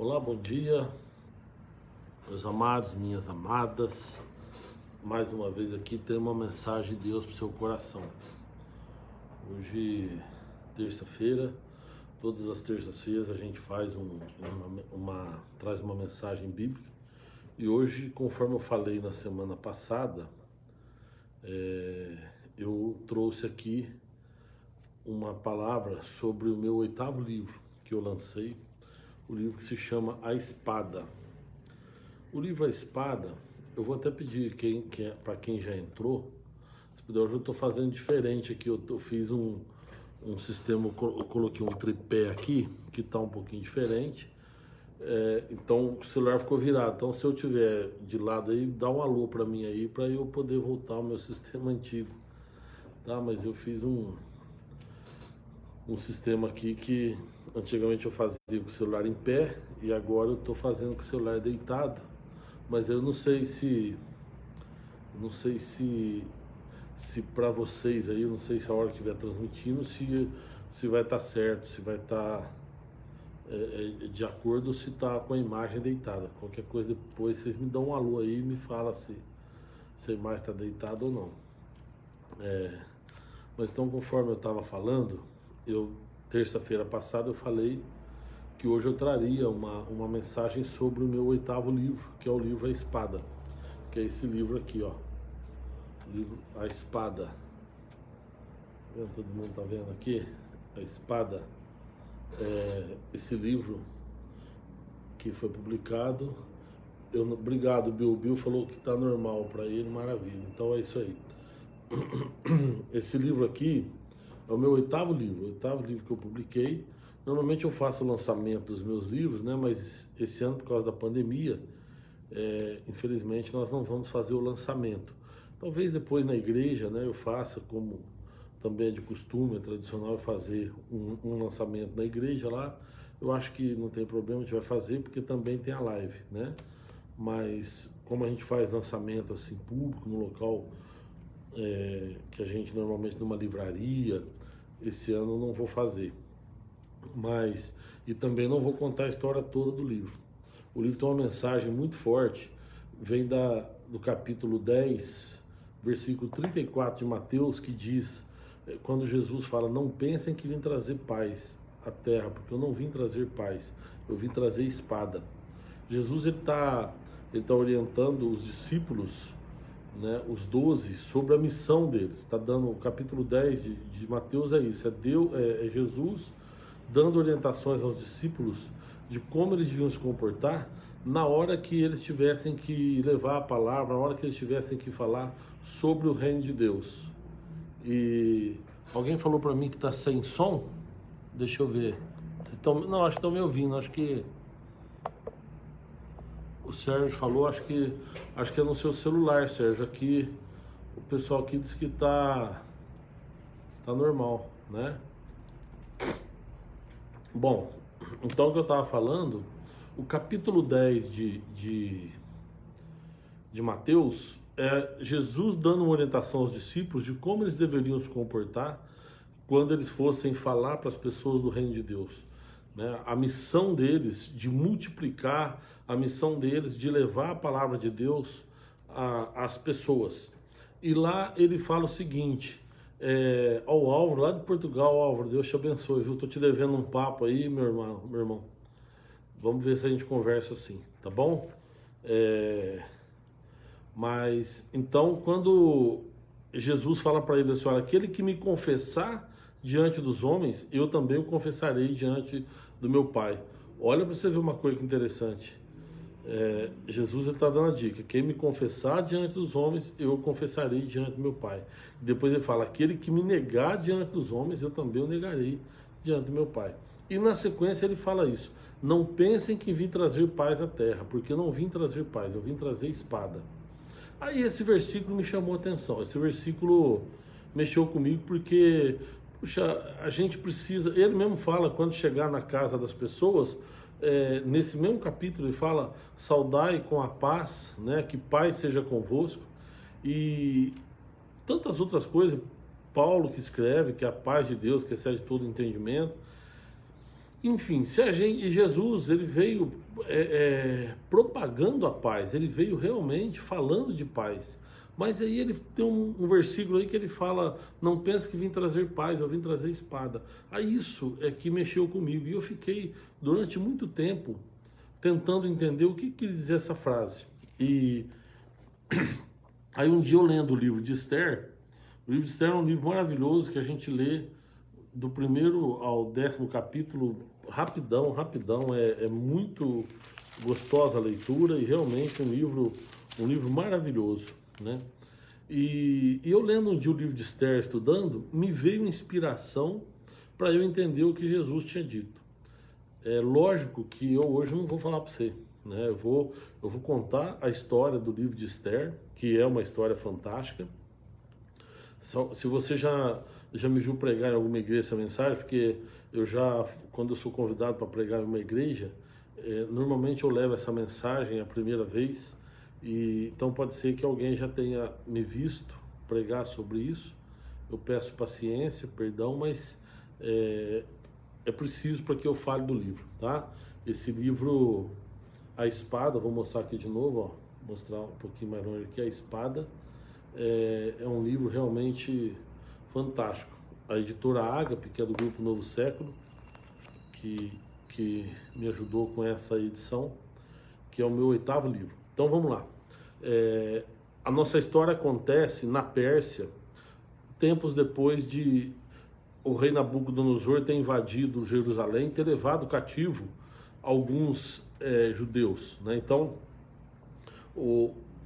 Olá, bom dia, meus amados, minhas amadas. Mais uma vez aqui tem uma mensagem de Deus para o seu coração. Hoje, terça-feira, todas as terças-feiras a gente faz traz uma mensagem bíblica. E hoje, conforme eu falei na semana passada, eu trouxe aqui uma palavra sobre o meu 8º livro que eu lancei, o livro que se chama A Espada. O livro A Espada, eu vou até pedir para quem já entrou, se puder, hoje eu estou fazendo diferente aqui, eu fiz um sistema, eu coloquei um tripé aqui, que está um pouquinho diferente, então o celular ficou virado, então se eu tiver de lado aí, dá um alô para mim aí, para eu poder voltar ao meu sistema antigo, tá? Mas eu fiz um sistema aqui que antigamente eu fazia com o celular em pé e agora eu estou fazendo com o celular deitado, mas eu não sei se para vocês aí, eu não sei se a hora que estiver transmitindo, se vai estar certo, se vai estar de acordo ou se está com a imagem deitada. Qualquer coisa depois vocês me dão um alô aí e me fala se a imagem está deitada ou não. Mas então, conforme eu estava falando, terça-feira passada eu falei que hoje eu traria uma mensagem sobre o meu 8º livro, que é o livro A Espada, que é esse livro aqui, ó, o livro A Espada. Todo mundo tá vendo aqui? A Espada, esse livro que foi publicado. Obrigado, Bill falou que tá normal para ele, maravilha, então é isso aí. Esse livro aqui é o meu 8º livro, o 8º livro que eu publiquei. Normalmente eu faço o lançamento dos meus livros, né? Mas esse ano, por causa da pandemia, infelizmente nós não vamos fazer o lançamento. Talvez depois na igreja, né, eu faça, como também é de costume, é tradicional fazer um lançamento na igreja lá. Eu acho que não tem problema, a gente vai fazer, porque também tem a live, né? Mas como a gente faz lançamento assim público, no local que a gente normalmente numa livraria, esse ano eu não vou fazer. E também não vou contar a história toda do livro. O livro tem uma mensagem muito forte, vem do capítulo 10, versículo 34 de Mateus, que diz, quando Jesus fala: não pensem que vim trazer paz à terra, porque eu não vim trazer paz, eu vim trazer espada. Jesus ele tá orientando os discípulos, né, os 12, sobre a missão deles. Está dando o capítulo 10 de Mateus, é isso, é Jesus dando orientações aos discípulos de como eles deviam se comportar na hora que eles tivessem que levar a palavra, na hora que eles tivessem que falar sobre o reino de Deus. E alguém falou para mim que está sem som. Deixa eu ver. Não, acho que estão me ouvindo. Acho que o Sérgio falou, acho que é no seu celular, Sérgio. Aqui o pessoal aqui diz que tá normal, né? Bom, então o que eu estava falando, o capítulo 10 de Mateus é Jesus dando uma orientação aos discípulos de como eles deveriam se comportar quando eles fossem falar para as pessoas do reino de Deus, né? A missão deles de multiplicar, a missão deles de levar a palavra de Deus às pessoas. E lá ele fala o seguinte, ao Álvaro, lá de Portugal: Álvaro, Deus te abençoe, viu? Tô te devendo um papo aí, meu irmão. Vamos ver se a gente conversa assim, tá bom? Mas, então, quando Jesus fala para ele assim: olha, aquele que me confessar diante dos homens, eu também o confessarei diante do meu Pai. Olha para você ver uma coisa que interessante. Jesus está dando a dica: quem me confessar diante dos homens, eu o confessarei diante do meu Pai. E depois ele fala: aquele que me negar diante dos homens, eu também o negarei diante do meu Pai. E na sequência ele fala isso: não pensem que vim trazer paz à terra, porque eu não vim trazer paz, eu vim trazer espada. Aí esse versículo me chamou a atenção, esse versículo mexeu comigo, porque, puxa, a gente precisa, ele mesmo fala, quando chegar na casa das pessoas, nesse mesmo capítulo ele fala: saudai com a paz, né, que paz seja convosco, e tantas outras coisas. Paulo que escreve que a paz de Deus, que excede todo entendimento. Enfim, se a gente, e Jesus, ele veio propagando a paz, ele veio realmente falando de paz. Mas aí ele tem um versículo aí que ele fala: não pense que vim trazer paz, eu vim trazer espada. Aí isso é que mexeu comigo. E eu fiquei durante muito tempo tentando entender o que queria dizer essa frase. E aí um dia eu lendo o livro de Esther, o livro de Esther é um livro maravilhoso que a gente lê do primeiro ao 10º capítulo, rapidão, rapidão, é muito gostosa a leitura e realmente um livro maravilhoso, né? E eu lendo um dia o livro de Esther, estudando, me veio inspiração para eu entender o que Jesus tinha dito. É lógico que eu hoje não vou falar para você, né? Eu vou contar a história do livro de Esther, que é uma história fantástica. Se você já me viu pregar em alguma igreja essa mensagem, porque quando eu sou convidado para pregar em uma igreja, normalmente eu levo essa mensagem a primeira vez, e então pode ser que alguém já tenha me visto pregar sobre isso. Eu peço paciência, perdão, mas é preciso para que eu fale do livro, tá? Esse livro, A Espada, vou mostrar aqui de novo, ó, mostrar um pouquinho mais longe aqui, A Espada, é um livro realmente fantástico. A editora Ágape, que é do Grupo Novo Século, que me ajudou com essa edição, que é o meu 8º livro. Então vamos lá. A nossa história acontece na Pérsia, tempos depois de o rei Nabucodonosor ter invadido Jerusalém e ter levado cativo alguns judeus, né? Então,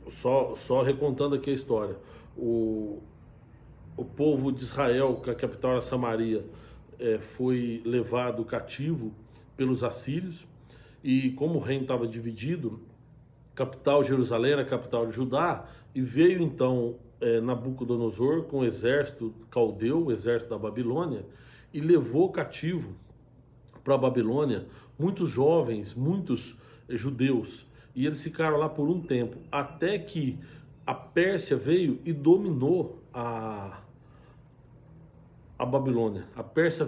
só recontando aqui a história, o povo de Israel, que a capital era Samaria, foi levado cativo pelos assírios, e como o reino estava dividido, capital Jerusalém era a capital de Judá, e veio então Nabucodonosor com o exército caldeu, o exército da Babilônia, e levou cativo para a Babilônia muitos jovens, muitos judeus, e eles ficaram lá por um tempo, até que a Pérsia veio e dominou a Babilônia. A Pérsia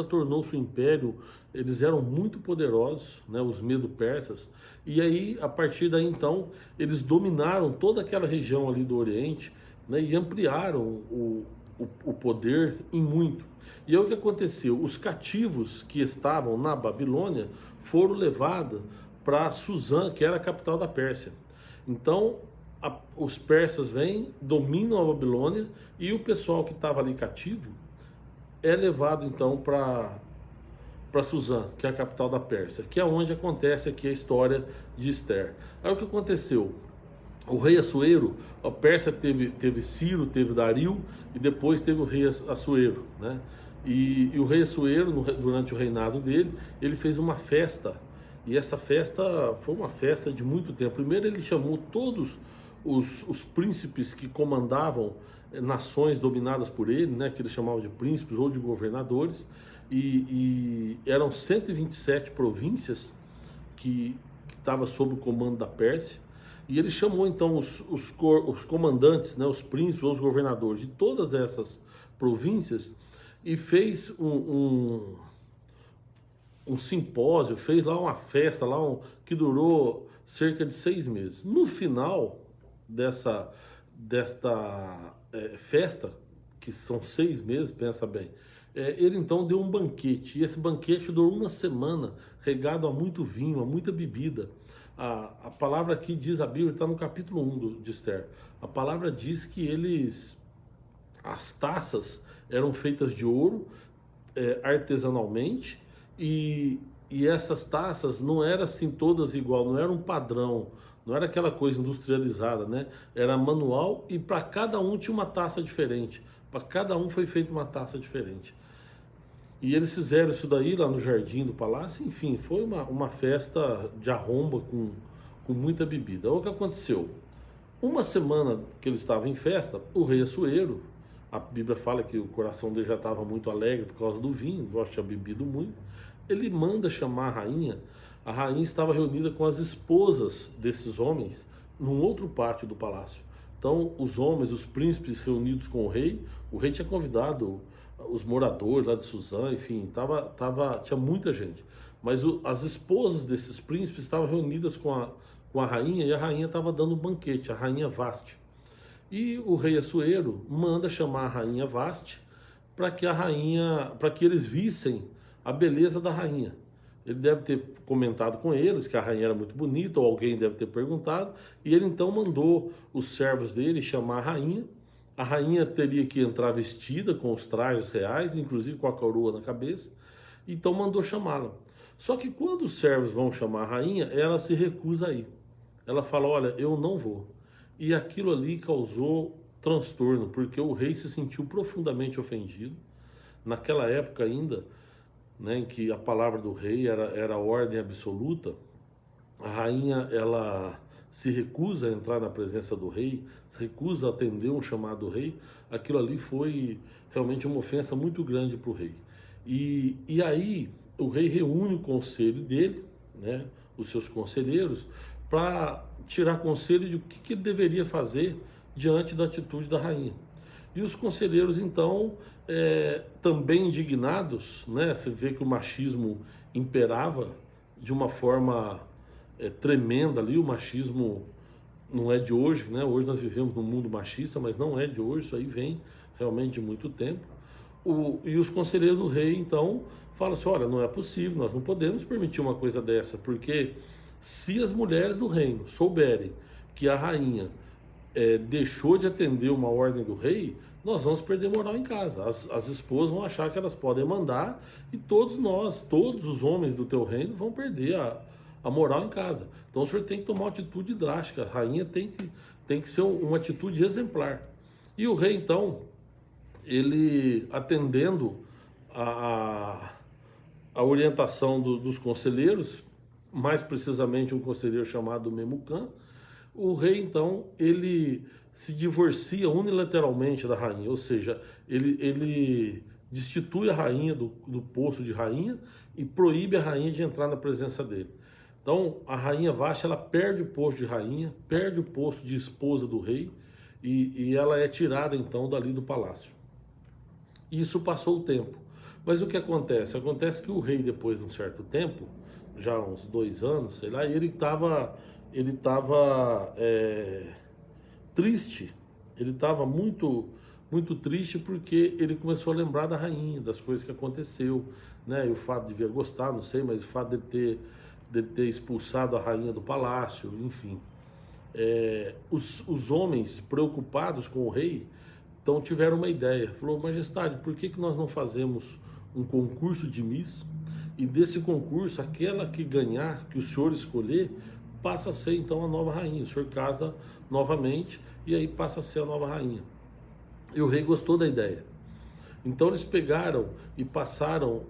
tornou-se um império, eles eram muito poderosos, né, os medo-persas, e aí, a partir daí então, eles dominaram toda aquela região ali do Oriente, né, e ampliaram o poder em muito. E aí o que aconteceu? Os cativos que estavam na Babilônia foram levados para Suzã, que era a capital da Pérsia. Então, os persas vêm, dominam a Babilônia, e o pessoal que estava ali cativo é levado então para Suzã, que é a capital da Pérsia, que é onde acontece aqui a história de Esther. Aí o que aconteceu? O rei Assuero, a Pérsia teve Ciro, teve Dario, e depois teve o rei Assuero, né? E o rei Assuero, durante o reinado dele, ele fez uma festa, e essa festa foi uma festa de muito tempo. Primeiro ele chamou todos os príncipes que comandavam nações dominadas por ele, né, que ele chamava de príncipes ou de governadores, e eram 127 províncias que estavam sob o comando da Pérsia, e ele chamou então os comandantes, né, os príncipes ou os governadores de todas essas províncias, e fez um simpósio, fez lá uma festa que durou cerca de 6 meses. No final desta festa, que são 6 meses, pensa bem, ele então deu um banquete, e esse banquete durou uma semana, regado a muito vinho, a muita bebida. A palavra aqui diz, a Bíblia está no capítulo 1 de Esther, a palavra diz que as taças eram feitas de ouro, artesanalmente, e essas taças não eram assim todas igual, não era um padrão, não era aquela coisa industrializada, né? Era manual, e para cada um tinha uma taça diferente. Para cada um foi feita uma taça diferente. E eles fizeram isso daí lá no jardim do palácio. Enfim, foi uma festa de arromba com muita bebida. Olha o que aconteceu. Uma semana que eles estavam em festa, o rei Assuero, a Bíblia fala que o coração dele já estava muito alegre por causa do vinho, gosta de ter bebido muito. Ele manda chamar a rainha. A rainha estava reunida com as esposas desses homens num outro pátio do palácio. Então, os homens, os príncipes reunidos com o rei tinha convidado os moradores lá de Suzã, enfim, tinha muita gente. Mas as esposas desses príncipes estavam reunidas com a rainha, e a rainha estava dando um banquete, a rainha Vaste. E o rei Assuero manda chamar a rainha Vaste para que eles vissem a beleza da rainha. Ele deve ter comentado com eles que a rainha era muito bonita, ou alguém deve ter perguntado, e ele então mandou os servos dele chamar a rainha. A rainha teria que entrar vestida com os trajes reais, inclusive com a coroa na cabeça, então mandou chamá-la. Só que quando os servos vão chamar a rainha, ela se recusa a ir. Ela fala, olha, eu não vou. E aquilo ali causou transtorno, porque o rei se sentiu profundamente ofendido. Naquela época ainda, né, em que a palavra do rei era ordem absoluta, a rainha ela se recusa a entrar na presença do rei, se recusa a atender um chamado do rei. Aquilo ali foi realmente uma ofensa muito grande para o rei. E aí o rei reúne o conselho dele, né, os seus conselheiros, para tirar conselho de o que ele deveria fazer diante da atitude da rainha. E os conselheiros, então, também indignados, né? Você vê que o machismo imperava de uma forma tremenda ali. O machismo não é de hoje, né? Hoje nós vivemos num mundo machista, mas não é de hoje, isso aí vem realmente de muito tempo. E os conselheiros do rei, então, falam assim, olha, não é possível, nós não podemos permitir uma coisa dessa, porque se as mulheres do reino souberem que a rainha deixou de atender uma ordem do rei, nós vamos perder moral em casa. As esposas vão achar que elas podem mandar, e todos os homens do teu reino vão perder a moral em casa. Então o senhor tem que tomar uma atitude drástica, a rainha tem que ser uma atitude exemplar. E o rei, então, ele atendendo a orientação dos conselheiros, mais precisamente um conselheiro chamado Memucã, o rei, então, ele se divorcia unilateralmente da rainha, ou seja, ele destitui a rainha do posto de rainha e proíbe a rainha de entrar na presença dele. Então, a rainha Vashti, ela perde o posto de rainha, perde o posto de esposa do rei, e ela é tirada, então, dali do palácio. Isso passou o tempo. Mas o que acontece? Acontece que o rei, depois de um certo tempo, já uns 2 anos, sei lá, ele estava triste. Ele estava muito, muito triste, porque ele começou a lembrar da rainha, das coisas que aconteceu, né? E o fato de vir gostar, não sei, mas o fato de ter expulsado a rainha do palácio, enfim. Os homens preocupados com o rei, então tiveram uma ideia. Falou, majestade, por que nós não fazemos um concurso de Miss? E desse concurso, aquela que ganhar, que o senhor escolher, passa a ser então a nova rainha. O senhor casa novamente e aí passa a ser a nova rainha. E o rei gostou da ideia. Então eles pegaram e passaram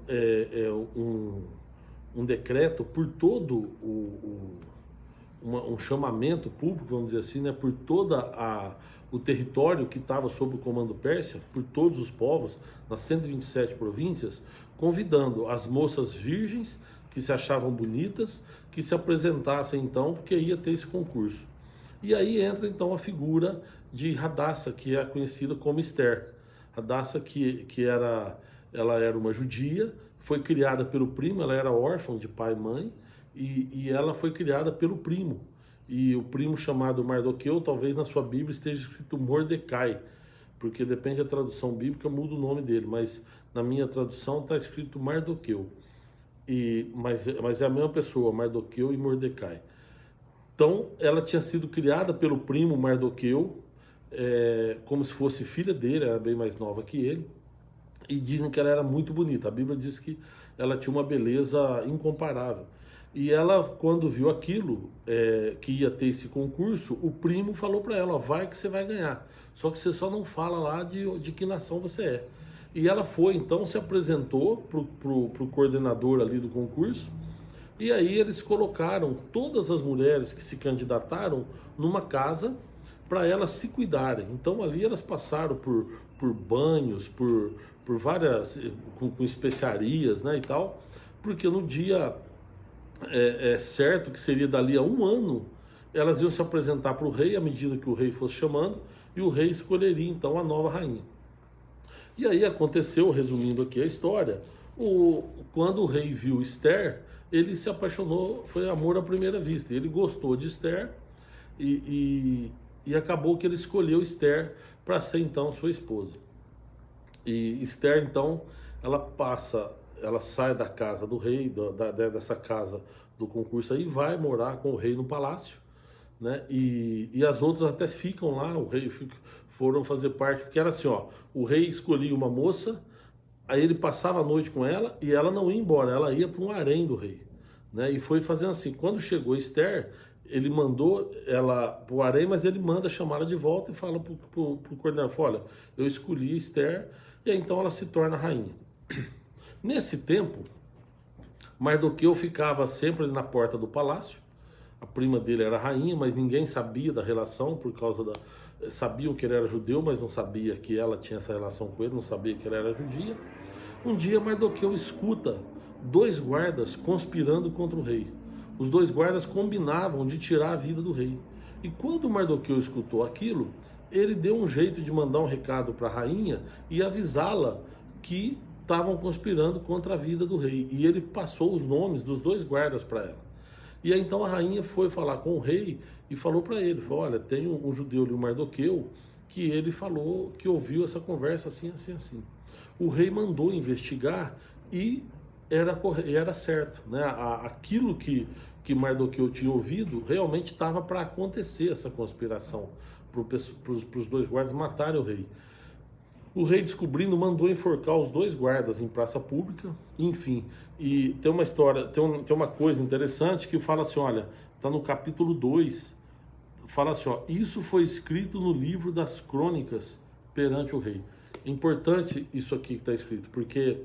um decreto por todo um chamamento público, vamos dizer assim, né, por todo o território que estava sob o comando Pérsia, por todos os povos, nas 127 províncias, convidando as moças virgens que se achavam bonitas, que se apresentassem então, porque ia ter esse concurso. E aí entra então a figura de Hadassa, que é conhecida como Esther. Hadassa, ela era uma judia, foi criada pelo primo, ela era órfã de pai e mãe, e ela foi criada pelo primo. E o primo chamado Mardoqueu, talvez na sua Bíblia esteja escrito Mordecai, porque depende da tradução bíblica, muda o nome dele, mas na minha tradução está escrito Mardoqueu. Mas é a mesma pessoa, Mardoqueu e Mordecai. Então, ela tinha sido criada pelo primo Mardoqueu, como se fosse filha dele, era bem mais nova que ele, e dizem que ela era muito bonita. A Bíblia diz que ela tinha uma beleza incomparável. E ela, quando viu aquilo, que ia ter esse concurso, o primo falou para ela, vai que você vai ganhar. Só que você só não fala lá de que nação você é. E ela foi, então, se apresentou pro coordenador ali do concurso, e aí eles colocaram todas as mulheres que se candidataram numa casa para elas se cuidarem. Então ali elas passaram por banhos, por várias, com especiarias, né, e tal, porque no dia certo, que seria dali a 1 ano, elas iam se apresentar para o rei à medida que o rei fosse chamando, e o rei escolheria então a nova rainha. E aí aconteceu, resumindo aqui a história, quando o rei viu Esther, ele se apaixonou, foi amor à primeira vista. Ele gostou de Esther e acabou que ele escolheu Esther para ser então sua esposa. E Esther então, ela sai da casa do rei, dessa casa do concurso aí, vai morar com o rei no palácio, né? E as outras até ficam lá, foram fazer parte, porque era assim, ó, o rei escolhia uma moça, aí ele passava a noite com ela e ela não ia embora, ela ia para um harém do rei, né? E foi fazendo assim. Quando chegou Esther, ele mandou ela para o harém, mas ele manda chamar ela de volta e fala pro coordenador, olha, eu escolhi Esther, e aí então ela se torna rainha. Nesse tempo, Mardoqueu ficava sempre na porta do palácio. A prima dele era rainha, mas ninguém sabia da relação, por causa da... Sabiam que ele era judeu, mas não sabia que ela tinha essa relação com ele, não sabia que ela era judia. Um dia Mardoqueu escuta 2 guardas conspirando contra o rei. Os 2 guardas combinavam de tirar a vida do rei. E quando Mardoqueu escutou aquilo, ele deu um jeito de mandar um recado para a rainha e avisá-la que estavam conspirando contra a vida do rei. E ele passou os nomes dos 2 guardas para ela. E aí então a rainha foi falar com o rei e falou para ele, falou, olha, tem um judeu ali, o Mardoqueu, que ele falou que ouviu essa conversa assim, assim, assim. O rei mandou investigar e era certo, né? Aquilo que Mardoqueu tinha ouvido realmente estava para acontecer, essa conspiração, para os 2 guardas matarem o rei. O rei, descobrindo, mandou enforcar os 2 guardas em praça pública, enfim. E tem uma história, tem uma coisa interessante que fala assim, olha, está no capítulo 2, fala assim, ó, isso foi escrito no livro das crônicas perante o rei. Importante isso aqui que está escrito, porque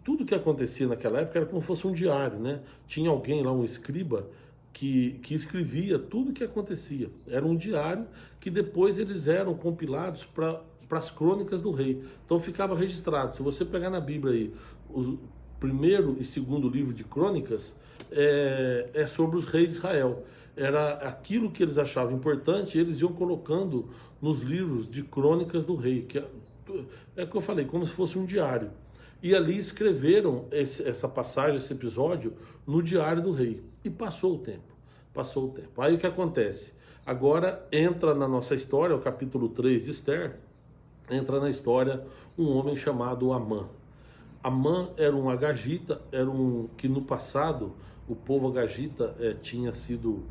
tudo que acontecia naquela época era como se fosse um diário, né? Tinha alguém lá, um escriba, que escrevia tudo o que acontecia. Era um diário que depois eles eram compilados para as crônicas do rei. Então ficava registrado. Se você pegar na Bíblia aí, o 1º e 2º livro de crônicas, é sobre os reis de Israel. Era aquilo que eles achavam importante, eles iam colocando nos livros de crônicas do rei, que é o que eu falei, como se fosse um diário. E ali escreveram essa passagem, esse episódio, no diário do rei. E passou o tempo. Aí o que acontece? Agora entra na nossa história, o capítulo 3 de Esther, entra na história um homem chamado Amã. Amã era um agagita, que no passado o povo agagita tinha sido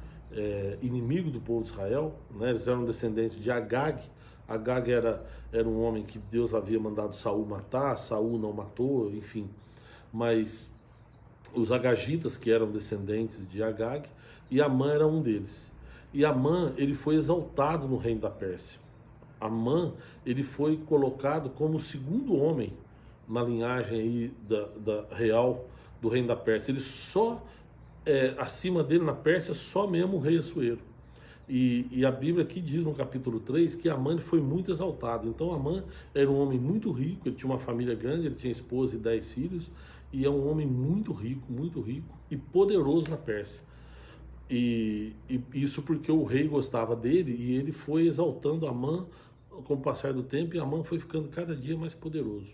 inimigo do povo de Israel, né? Eles eram descendentes de Agag. Agag era um homem que Deus havia mandado Saul matar, Saul não matou, enfim. Mas os agagitas, que eram descendentes de Agag, e Amã era um deles. E Amã, ele foi exaltado no reino da Pérsia. Amã, ele foi colocado como o 2º homem na linhagem aí da real do reino da Pérsia. Ele só, acima dele na Pérsia, só mesmo o rei Assuero. E a Bíblia aqui diz no capítulo 3 que Amã foi muito exaltado. Então Amã era um homem muito rico, ele tinha uma família grande, ele tinha esposa e 10 filhos, e é um homem muito rico e poderoso na Pérsia. E isso porque o rei gostava dele e ele foi exaltando Amã com o passar do tempo, e Amã foi ficando cada dia mais poderoso.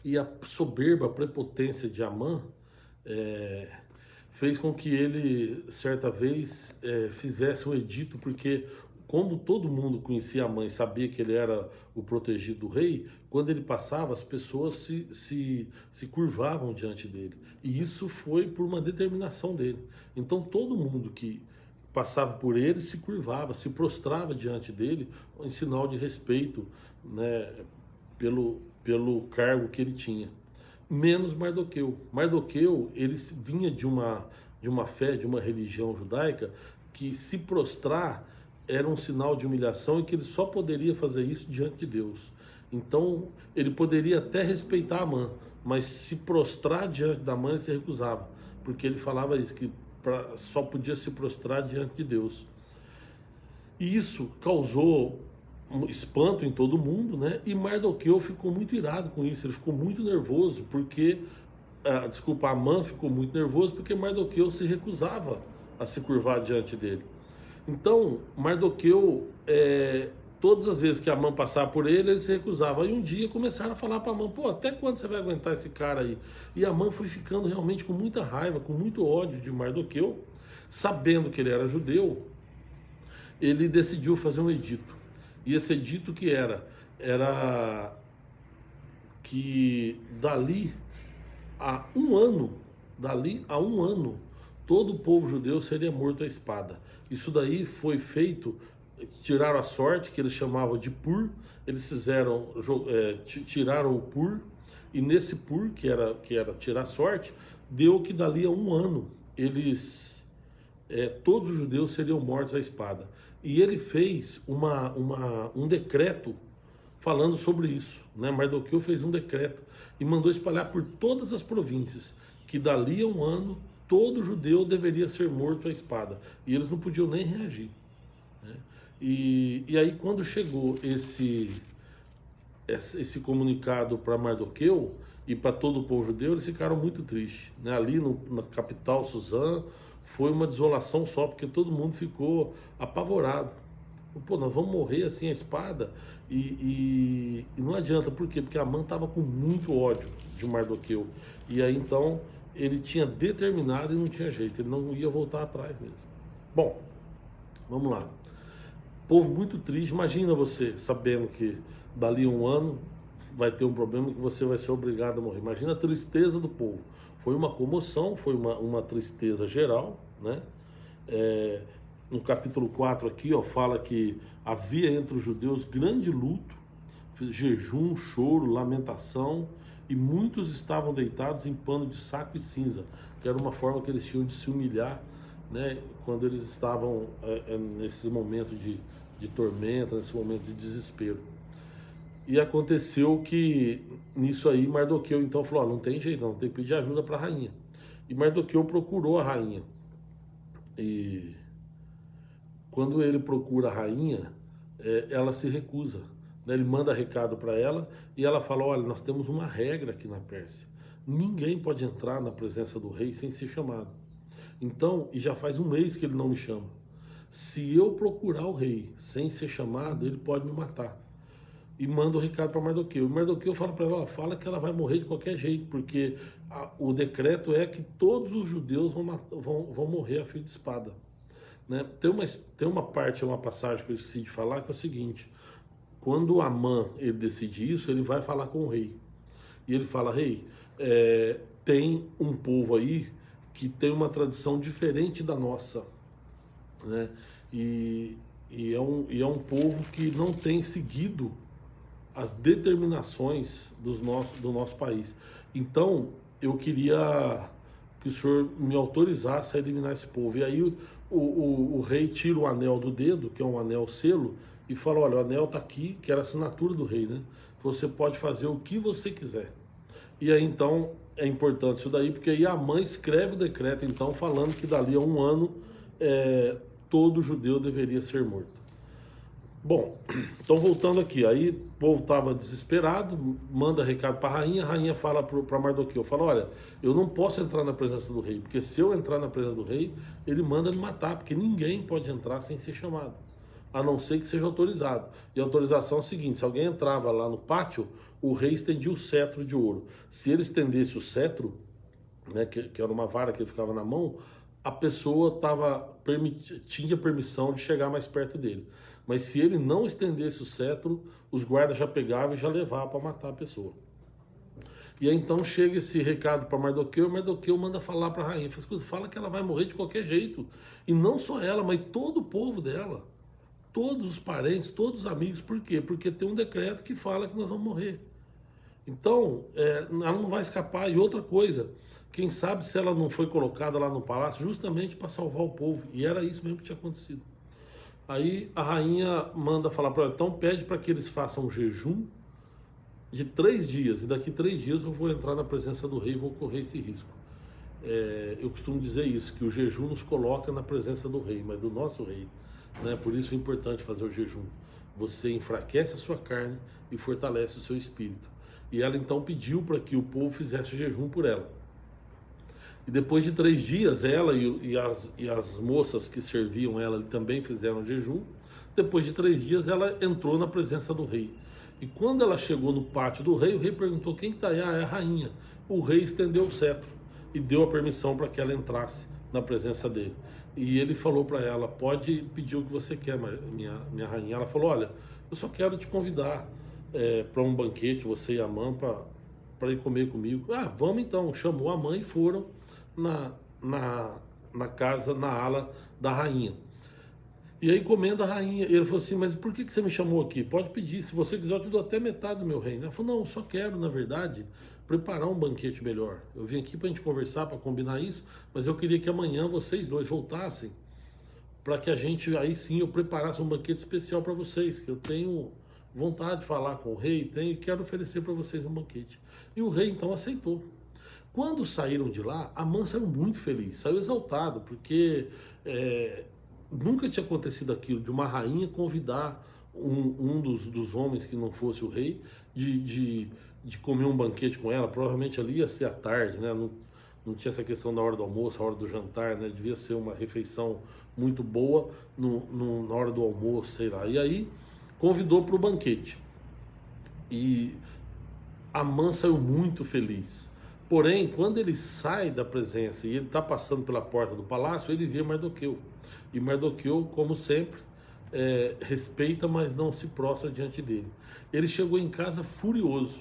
E a soberba, a prepotência de Amã fez com que ele, certa vez, fizesse um edito, porque como todo mundo conhecia Amã e sabia que ele era o protegido do rei, quando ele passava, as pessoas se curvavam diante dele. E isso foi por uma determinação dele. Então todo mundo que passava por ele se curvava, se prostrava diante dele, em sinal de respeito, né, pelo cargo que ele tinha. Menos Mardoqueu. Mardoqueu, ele vinha de uma fé, de uma religião judaica, que se prostrar era um sinal de humilhação e que ele só poderia fazer isso diante de Deus. Então, ele poderia até respeitar Amã, mas se prostrar diante da Amã ele se recusava, porque ele falava isso, que só podia se prostrar diante de Deus. E isso causou um espanto em todo mundo, né? E Mardoqueu ficou muito irado com isso, ele ficou muito nervoso, porque, Amã ficou muito nervoso porque Mardoqueu se recusava a se curvar diante dele. Então, Mardoqueu todas as vezes que Amã passava por ele se recusava. Aí um dia começaram a falar para Amã, pô, até quando você vai aguentar esse cara aí? E Amã foi ficando realmente com muita raiva, com muito ódio de Mardoqueu, sabendo que ele era judeu, ele decidiu fazer um edito. E esse edito que era que dali a um ano, todo o povo judeu seria morto à espada. Isso daí foi feito, tiraram a sorte, que eles chamavam de pur, eles fizeram, tiraram o pur, e nesse pur, que era tirar sorte, deu que dali a um ano, todos os judeus seriam mortos à espada. E ele fez um decreto falando sobre isso, né? Mardoqueu fez um decreto e mandou espalhar por todas as províncias, que dali a um ano, todo judeu deveria ser morto à espada. E eles não podiam nem reagir, né? E aí quando chegou esse comunicado para Mardoqueu e para todo o povo judeu, eles ficaram muito tristes, né? Ali na capital, Suzã, foi uma desolação só, porque todo mundo ficou apavorado. Pô, nós vamos morrer assim à espada? E não adianta, por quê? Porque Amã estava com muito ódio de Mardoqueu. E aí então ele tinha determinado e não tinha jeito, ele não ia voltar atrás mesmo. Bom, vamos lá. Povo muito triste, imagina você sabendo que dali a um ano vai ter um problema que você vai ser obrigado a morrer. Imagina a tristeza do povo. Foi uma comoção, foi uma tristeza geral, né? No capítulo 4 aqui, ó, fala que havia entre os judeus grande luto, jejum, choro, lamentação, e muitos estavam deitados em pano de saco e cinza, que era uma forma que eles tinham de se humilhar, né? Quando eles estavam nesse momento de tormenta, nesse momento de desespero. E aconteceu que nisso aí Mardoqueu então falou, não tem jeito, não tem que pedir ajuda para a rainha. E Mardoqueu procurou a rainha. E quando ele procura a rainha, ela se recusa, né? Ele manda recado para ela e ela fala, olha, nós temos uma regra aqui na Pérsia. Ninguém pode entrar na presença do rei sem ser chamado. Então, e já faz um mês que ele não me chama. Se eu procurar o rei sem ser chamado, ele pode me matar. E manda o recado para Mardoqueu. E Mardoqueu fala para ela, fala que ela vai morrer de qualquer jeito, porque o decreto é que todos os judeus vão morrer a fio de espada, né? Tem uma parte, uma passagem que eu esqueci de falar, que é o seguinte: quando Amã ele decide isso, ele vai falar com o rei. E ele fala, rei, tem um povo aí que tem uma tradição diferente da nossa, né? E é um povo que não tem seguido as determinações do nosso país. Então, eu queria que o senhor me autorizasse a eliminar esse povo. E aí o rei tira o anel do dedo, que é um anel selo, e fala, olha, o anel está aqui, que era a assinatura do rei, né? Você pode fazer o que você quiser. E aí, então, é importante isso daí, porque aí a mãe escreve o decreto, então, falando que dali a um ano todo judeu deveria ser morto. Bom, então voltando aqui, aí o povo estava desesperado, manda recado para a rainha fala para Mardoqueu, fala, olha, eu não posso entrar na presença do rei, porque se eu entrar na presença do rei, ele manda me matar, porque ninguém pode entrar sem ser chamado, a não ser que seja autorizado. E a autorização é o seguinte, se alguém entrava lá no pátio, o rei estendia o cetro de ouro. Se ele estendesse o cetro, né, que era uma vara que ele ficava na mão, a pessoa tinha permissão de chegar mais perto dele. Mas se ele não estendesse o cetro, os guardas já pegavam e já levavam para matar a pessoa. E aí então chega esse recado para Mardoqueu, e Mardoqueu manda falar para a rainha, fala que ela vai morrer de qualquer jeito. E não só ela, mas todo o povo dela, todos os parentes, todos os amigos. Por quê? Porque tem um decreto que fala que nós vamos morrer. Então, ela não vai escapar. E outra coisa, quem sabe se ela não foi colocada lá no palácio justamente para salvar o povo. E era isso mesmo que tinha acontecido. Aí a rainha manda falar para ela, então pede para que eles façam um jejum de 3 dias, e daqui 3 dias eu vou entrar na presença do rei e vou correr esse risco. Eu costumo dizer isso, que o jejum nos coloca na presença do rei, mas do nosso rei, né? Por isso é importante fazer o jejum. Você enfraquece a sua carne e fortalece o seu espírito. E ela então pediu para que o povo fizesse jejum por ela. E depois de 3 dias, ela e as moças que serviam ela também fizeram jejum. Depois de 3 dias, ela entrou na presença do rei. E quando ela chegou no pátio do rei, o rei perguntou: quem está aí? Ah, é a rainha. O rei estendeu o cetro e deu a permissão para que ela entrasse na presença dele. E ele falou para ela: pode pedir o que você quer, minha rainha. Ela falou: olha, eu só quero te convidar para um banquete, você e a Amã, para ir comer comigo. Ah, vamos então. Chamou a Amã e foram na casa, na ala da rainha. E aí comendo a rainha, ele falou assim: mas por que você me chamou aqui? Pode pedir, se você quiser eu te dou até metade do meu reino. Ela falou: não, eu só quero, na verdade, preparar um banquete melhor. Eu vim aqui para a gente conversar, para combinar isso, mas eu queria que amanhã vocês dois voltassem, para que a gente, aí sim, eu preparasse um banquete especial para vocês, que eu tenho vontade de falar com o rei, e quero oferecer para vocês um banquete. E o rei então aceitou. Quando saíram de lá, Amã saiu muito feliz, saiu exaltado, porque nunca tinha acontecido aquilo, de uma rainha convidar um dos homens que não fosse o rei, de comer um banquete com ela. Provavelmente ali ia ser à tarde, né? Não tinha essa questão da hora do almoço, a hora do jantar, né? Devia ser uma refeição muito boa na hora do almoço, sei lá. E aí convidou para o banquete. E Amã saiu muito feliz. Porém, quando ele sai da presença e ele está passando pela porta do palácio, ele vê Mardoqueu. E Mardoqueu, como sempre, respeita, mas não se prostra diante dele. Ele chegou em casa furioso,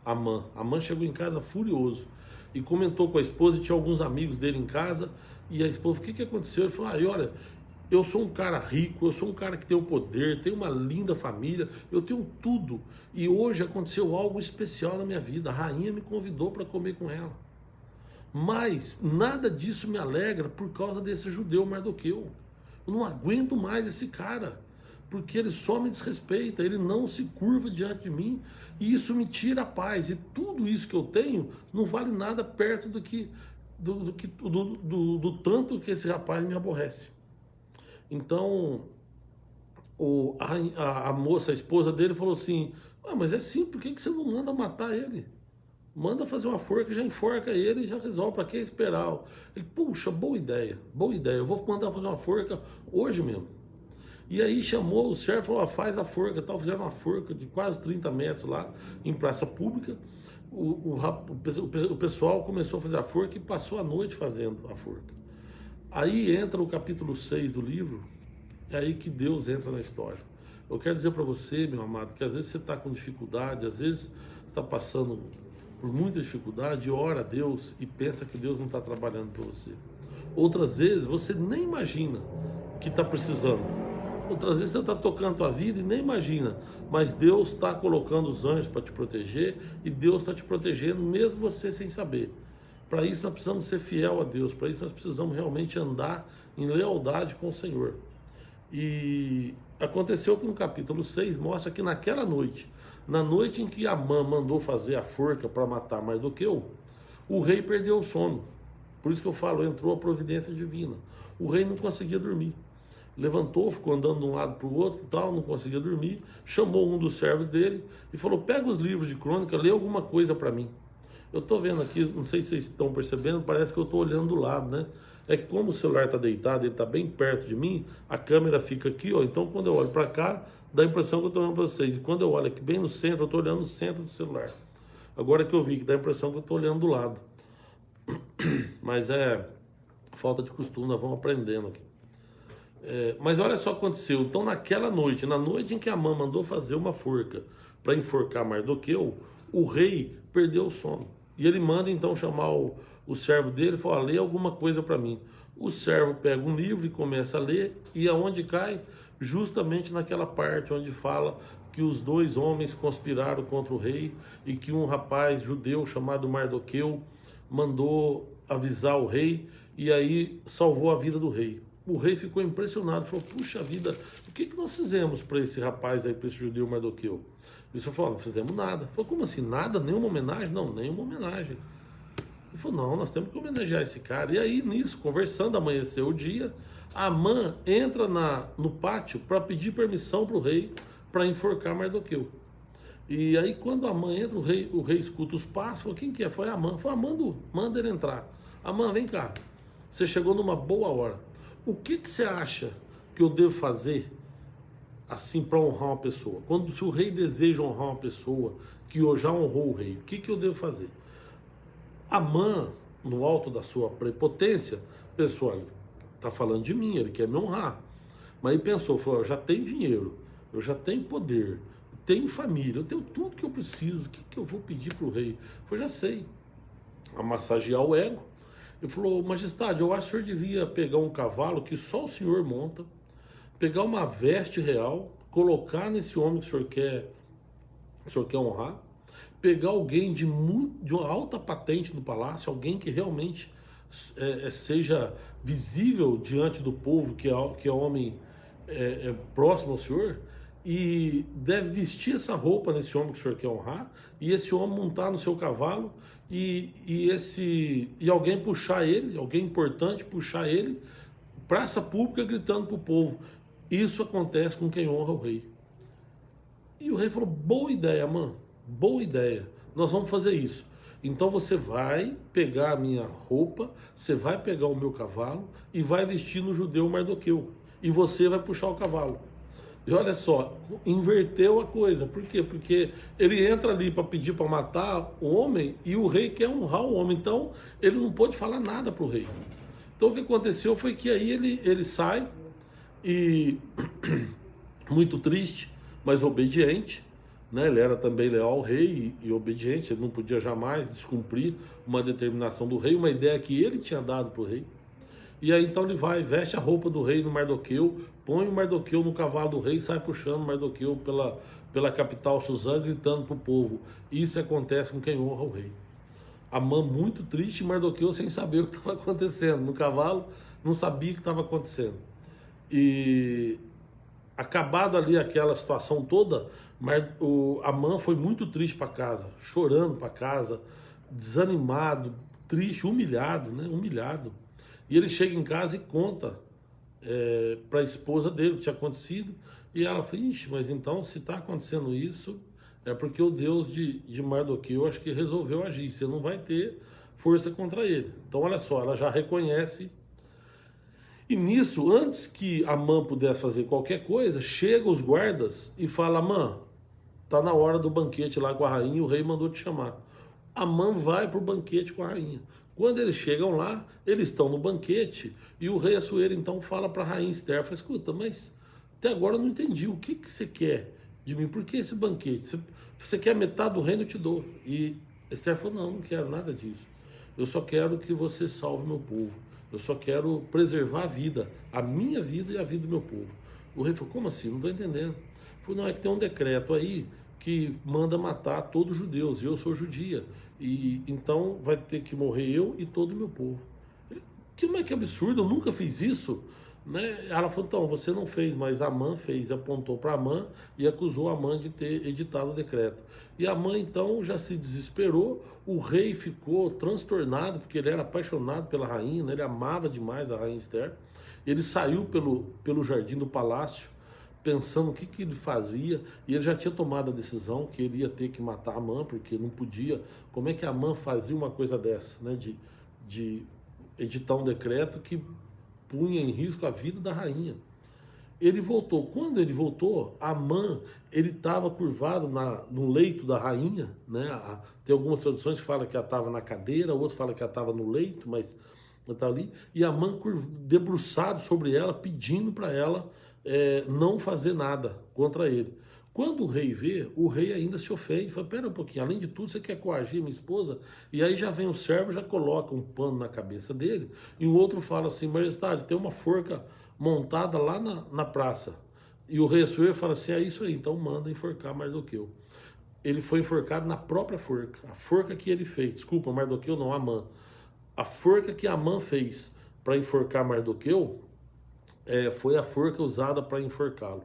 Amã chegou em casa furioso e comentou com a esposa, e tinha alguns amigos dele em casa, e a esposa: o que aconteceu? Ele falou: olha, eu sou um cara rico, eu sou um cara que tem o poder, tenho uma linda família, eu tenho tudo, e hoje aconteceu algo especial na minha vida, a rainha me convidou para comer com ela, mas nada disso me alegra por causa desse judeu Mardoqueu. Eu não aguento mais esse cara, porque ele só me desrespeita, ele não se curva diante de mim, e isso me tira a paz, e tudo isso que eu tenho não vale nada perto do tanto que esse rapaz me aborrece. Então a moça, a esposa dele, falou assim: mas é simples, por que você não manda matar ele? Manda fazer uma forca, já enforca ele e já resolve. Para que esperar? Ele: puxa, boa ideia, eu vou mandar fazer uma forca hoje mesmo. E aí chamou o servo e falou: faz a forca, tal. Fizeram uma forca de quase 30 metros lá em praça pública. O pessoal começou a fazer a forca e passou a noite fazendo a forca. Aí entra o capítulo 6 do livro, é aí que Deus entra na história. Eu quero dizer para você, meu amado, que às vezes você está com dificuldade, às vezes está passando por muita dificuldade, ora a Deus e pensa que Deus não está trabalhando para você. Outras vezes você nem imagina que está precisando. Outras vezes você está tocando a tua vida e nem imagina, mas Deus está colocando os anjos para te proteger, e Deus está te protegendo mesmo você sem saber. Para isso nós precisamos ser fiel a Deus, para isso nós precisamos realmente andar em lealdade com o Senhor. E aconteceu que no capítulo 6 mostra que naquela noite, na noite em que Amã mandou fazer a forca para matar Mardoqueu, o rei perdeu o sono. Por isso que eu falo, entrou a providência divina. O rei não conseguia dormir. Levantou, ficou andando de um lado para o outro, tal, não conseguia dormir. Chamou um dos servos dele e falou: pega os livros de crônica, lê alguma coisa para mim. Eu estou vendo aqui, não sei se vocês estão percebendo, parece que eu estou olhando do lado, né? É que como o celular está deitado, ele está bem perto de mim, a câmera fica aqui, ó. Então quando eu olho para cá, dá a impressão que eu estou olhando para vocês. E quando eu olho aqui bem no centro, eu estou olhando no centro do celular. Agora que eu vi, que dá a impressão que eu estou olhando do lado. Mas é falta de costume, nós vamos aprendendo aqui. Mas olha só o que aconteceu. Então naquela noite, na noite em que Amã mandou fazer uma forca para enforcar Mardoqueu, o rei perdeu o sono. E ele manda então chamar o servo dele e fala: lê alguma coisa para mim. O servo pega um livro e começa a ler, e aonde cai? Justamente naquela parte onde fala que os dois homens conspiraram contra o rei e que um rapaz judeu chamado Mardoqueu mandou avisar o rei, e aí salvou a vida do rei. O rei ficou impressionado, falou: puxa vida, o que nós fizemos para esse rapaz aí, para esse judeu Mardoqueu? Ele falou: não fizemos nada. Ele falou: como assim, nada? Nenhuma homenagem? Não, nenhuma homenagem. Ele falou: não, nós temos que homenagear esse cara. E aí nisso, conversando, amanheceu o dia, Amã entra no pátio para pedir permissão para o rei para enforcar Mardoqueu. E aí quando Amã entra, o rei escuta os passos, falou: quem que é? Foi Amã. Falou: manda ele entrar. Amã, vem cá, você chegou numa boa hora. O que você acha que eu devo fazer assim para honrar uma pessoa. Quando se o rei deseja honrar uma pessoa que já honrou o rei, o que eu devo fazer? Amã, no alto da sua prepotência, pessoal, está falando de mim, ele quer me honrar. Mas ele pensou, falou, eu já tenho dinheiro, eu já tenho poder, tenho família, eu tenho tudo que eu preciso, o que eu vou pedir para o rei? Eu falei, já sei, a massagear o ego. Ele falou, majestade, eu acho que o senhor devia pegar um cavalo que só o senhor monta, pegar uma veste real, colocar nesse homem que o senhor quer honrar, pegar alguém de uma alta patente no palácio, alguém que realmente seja visível diante do povo, que é homem próximo ao senhor, e deve vestir essa roupa nesse homem que o senhor quer honrar, e esse homem montar no seu cavalo, e alguém puxar ele, alguém importante puxar ele, praça pública gritando para o povo. Isso acontece com quem honra o rei. E o rei falou, boa ideia, mãe, boa ideia, nós vamos fazer isso. Então você vai pegar a minha roupa, você vai pegar o meu cavalo e vai vestir no judeu Mardoqueu. E você vai puxar o cavalo. E olha só, inverteu a coisa. Por quê? Porque ele entra ali para pedir para matar o homem e o rei quer honrar o homem. Então ele não pôde falar nada para o rei. Então o que aconteceu foi que aí ele sai e muito triste, mas obediente, né? Ele era também leal ao rei e obediente, ele não podia jamais descumprir uma determinação do rei, uma ideia que ele tinha dado para o rei. E aí então ele vai, veste a roupa do rei no Mardoqueu, põe o Mardoqueu no cavalo do rei e sai puxando o Mardoqueu pela capital Suzã, gritando para o povo. Isso acontece com quem honra o rei. Amã muito triste, Mardoqueu sem saber o que estava acontecendo. No cavalo, não sabia o que estava acontecendo. E acabado ali aquela situação toda, Amã foi muito triste para casa, chorando para casa, desanimado, triste, humilhado, né? Humilhado. E ele chega em casa e conta para a esposa dele o que tinha acontecido. E ela fala, ixi, mas então se está acontecendo isso, é porque o Deus de Mardoqueu acho que resolveu agir. Você não vai ter força contra ele. Então olha só, ela já reconhece. E nisso, antes que Amã pudesse fazer qualquer coisa, chega os guardas e fala, Amã, tá na hora do banquete lá com a rainha, o rei mandou te chamar. Amã vai para o banquete com a rainha. Quando eles chegam lá, eles estão no banquete e o rei Assuero então fala para a rainha Esther, fala, escuta, mas até agora eu não entendi, o que você quer de mim? Por que esse banquete? Você quer metade do reino, eu te dou. E Esther falou, não quero nada disso. Eu só quero que você salve meu povo. Eu só quero preservar a minha vida e a vida do meu povo. O rei falou, como assim? Não estou entendendo. Ele falou, não, é que tem um decreto aí que manda matar todos os judeus, e eu sou judia. E então vai ter que morrer eu e todo o meu povo. Que absurdo, eu nunca fiz isso. Né? Ela falou, então, você não fez, mas Amã fez, apontou para Amã e acusou Amã de ter editado o decreto. E Amã então já se desesperou, o rei ficou transtornado, porque ele era apaixonado pela rainha, né? Ele amava demais a rainha Esther. Ele saiu pelo jardim do palácio, pensando o que ele fazia, e ele já tinha tomado a decisão que ele ia ter que matar Amã, porque não podia. Como é que Amã fazia uma coisa dessa, né? De editar um decreto que punha em risco a vida da rainha. Ele voltou. Quando ele voltou, Amã, ele estava curvado no leito da rainha, né? Tem algumas traduções que falam que ela estava na cadeira, outras falam que ela estava no leito, mas ela estava ali. E Amã debruçado sobre ela, pedindo para ela não fazer nada contra ele. Quando o rei vê, o rei ainda se ofende, fala, pera um pouquinho, além de tudo você quer coagir minha esposa? E aí já vem o servo, já coloca um pano na cabeça dele, e o outro fala assim, majestade, tem uma forca montada lá na praça. E o rei Assuero fala assim, é isso aí, então manda enforcar Mardoqueu. Ele foi enforcado na própria forca, a forca que ele fez, desculpa, Mardoqueu não, Amã. A forca que Amã fez para enforcar Mardoqueu foi a forca usada para enforcá-lo.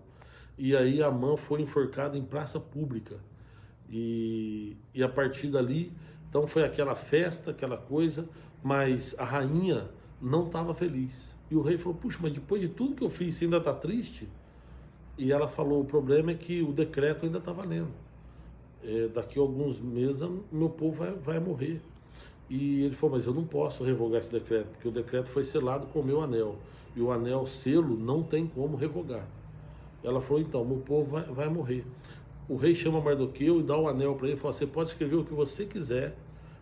E aí Amã foi enforcado em praça pública. E a partir dali, então foi aquela festa, aquela coisa, mas a rainha não estava feliz. E o rei falou, puxa, mas depois de tudo que eu fiz, você ainda está triste? E ela falou, o problema é que o decreto ainda está valendo. Daqui a alguns meses, meu povo vai morrer. E ele falou, mas eu não posso revogar esse decreto, porque o decreto foi selado com o meu anel. E o anel selo não tem como revogar. Ela falou, então, meu povo vai morrer. O rei chama Mardoqueu e dá um anel para ele e fala, você pode escrever o que você quiser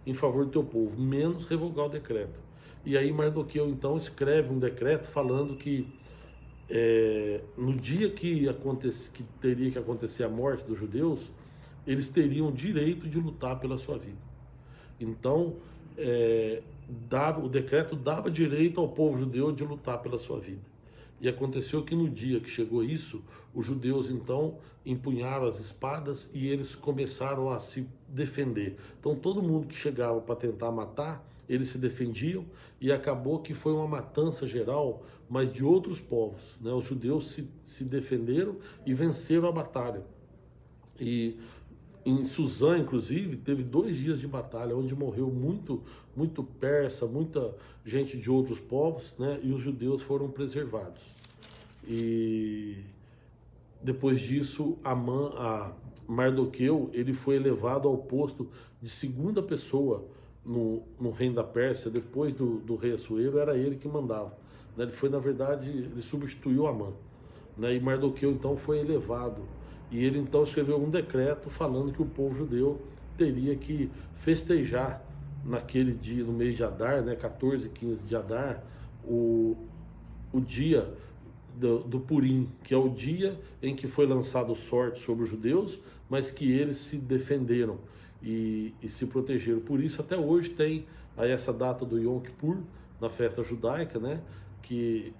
em favor do teu povo, menos revogar o decreto. E aí Mardoqueu então escreve um decreto falando que no dia que teria que acontecer a morte dos judeus, eles teriam direito de lutar pela sua vida. Então, o decreto dava direito ao povo judeu de lutar pela sua vida. E aconteceu que no dia que chegou isso, os judeus então empunharam as espadas e eles começaram a se defender. Então todo mundo que chegava para tentar matar, eles se defendiam, e acabou que foi uma matança geral, mas de outros povos, né? Os judeus se defenderam e venceram a batalha. E em Suzã, inclusive, teve 2 dias de batalha, onde morreu muito persa, muita gente de outros povos, né? E os judeus foram preservados. E depois disso, Mardoqueu, ele foi elevado ao posto de segunda pessoa no reino da Pérsia. Depois do rei Assuero, era ele que mandava, né? Ele foi, na verdade, ele substituiu Amã, né? E Mardoqueu, então, foi elevado. E ele então escreveu um decreto falando que o povo judeu teria que festejar naquele dia, no mês de Adar, né, 14 e 15 de Adar, o dia do Purim, que é o dia em que foi lançado o sorte sobre os judeus, mas que eles se defenderam e se protegeram. Por isso até hoje tem aí essa data do Yom Kippur, na festa judaica, né, que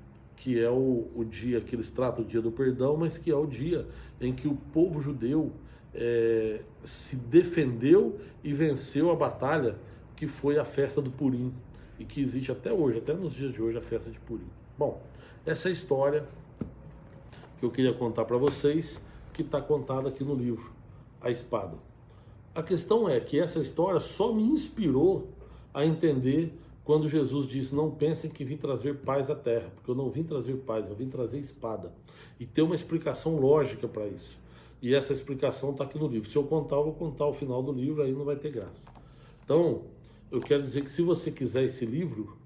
é o dia que eles tratam o dia do perdão, mas que é o dia em que o povo judeu se defendeu e venceu a batalha, que foi a festa do Purim, e que existe até hoje, até nos dias de hoje, a festa de Purim. Bom, essa é a história que eu queria contar para vocês, que está contada aqui no livro, A Espada. A questão é que essa história só me inspirou a entender quando Jesus disse, não pensem que vim trazer paz à terra, porque eu não vim trazer paz, eu vim trazer espada. E tem uma explicação lógica para isso. E essa explicação está aqui no livro. Se eu contar, eu vou contar o final do livro, aí não vai ter graça. Então, eu quero dizer que se você quiser esse livro,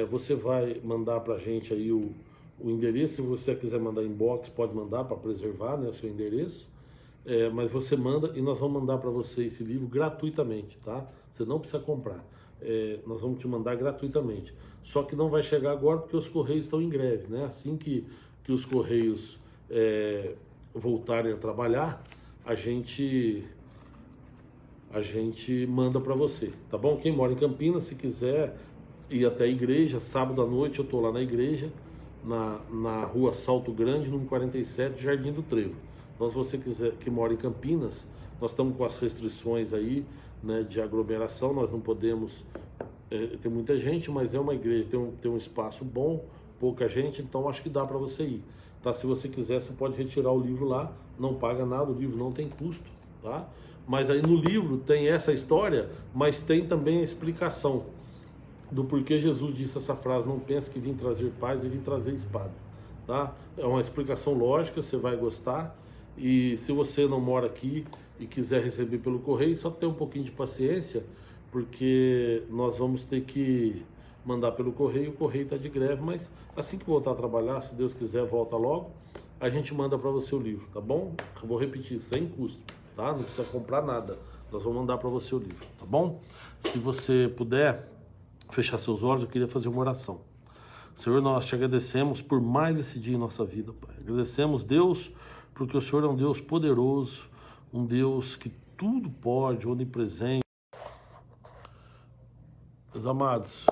você vai mandar para a gente aí o endereço. Se você quiser mandar inbox, pode mandar para preservar, né, o seu endereço. Mas você manda e nós vamos mandar para você esse livro gratuitamente, tá? Você não precisa comprar. Nós vamos te mandar gratuitamente. Só que não vai chegar agora porque os Correios estão em greve, né? Assim que os Correios voltarem a trabalhar, a gente manda para você, tá bom? Quem mora em Campinas, se quiser ir até a igreja, sábado à noite eu tô lá na igreja, na rua Salto Grande, número 47, Jardim do Trevo. Então, se você quiser, que mora em Campinas, nós estamos com as restrições aí, né, de aglomeração, nós não podemos ter muita gente, mas é uma igreja, tem um espaço bom, pouca gente, então acho que dá para você ir, tá? Se você quiser, você pode retirar o livro lá, não paga nada, o livro não tem custo, tá? Mas aí no livro tem essa história, mas tem também a explicação do porquê Jesus disse essa frase, não pense que vim trazer paz e vim trazer espada, tá? É uma explicação lógica, você vai gostar. E se você não mora aqui e quiser receber pelo correio, só ter um pouquinho de paciência, porque nós vamos ter que mandar pelo correio, o correio está de greve, mas assim que voltar a trabalhar, se Deus quiser, volta logo, a gente manda para você o livro, tá bom? Eu vou repetir, sem custo, tá? Não precisa comprar nada, nós vamos mandar para você o livro, tá bom? Se você puder fechar seus olhos, eu queria fazer uma oração. Senhor, nós te agradecemos por mais esse dia em nossa vida, Pai. Agradecemos, Deus, porque o Senhor é um Deus poderoso, um Deus que tudo pode, onipresente. Meus amados,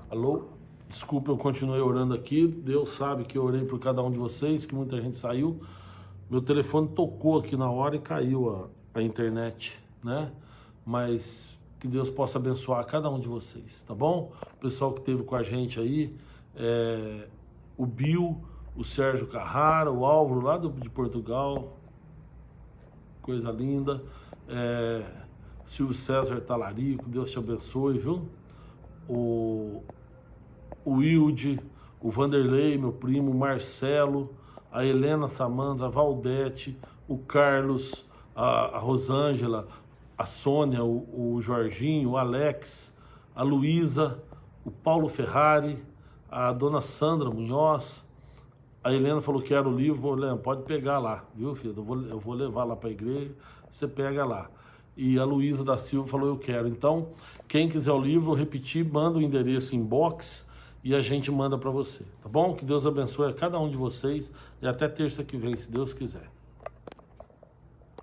alô? Desculpa, eu continuei orando aqui, Deus sabe que eu orei por cada um de vocês, que muita gente saiu. Meu telefone tocou aqui na hora e caiu a internet, né? Mas que Deus possa abençoar cada um de vocês, tá bom? O pessoal que esteve com a gente aí, o Bill, o Sérgio Carrara, o Álvaro lá de Portugal, coisa linda, Silvio César Talarico, Deus te abençoe, viu? O Wilde, o Vanderlei, meu primo, o Marcelo, a Helena Samandra, a Valdete, o Carlos, a Rosângela, a Sônia, o Jorginho, o Alex, a Luísa, o Paulo Ferrari, a dona Sandra Munhoz, A Helena falou que era o livro. Helena, pode pegar lá, viu, filho? Eu vou levar lá para a igreja, você pega lá. E a Luísa da Silva falou, eu quero. Então, quem quiser o livro, eu repetir, manda o endereço inbox e a gente manda para você, tá bom? Que Deus abençoe a cada um de vocês e até terça que vem, se Deus quiser.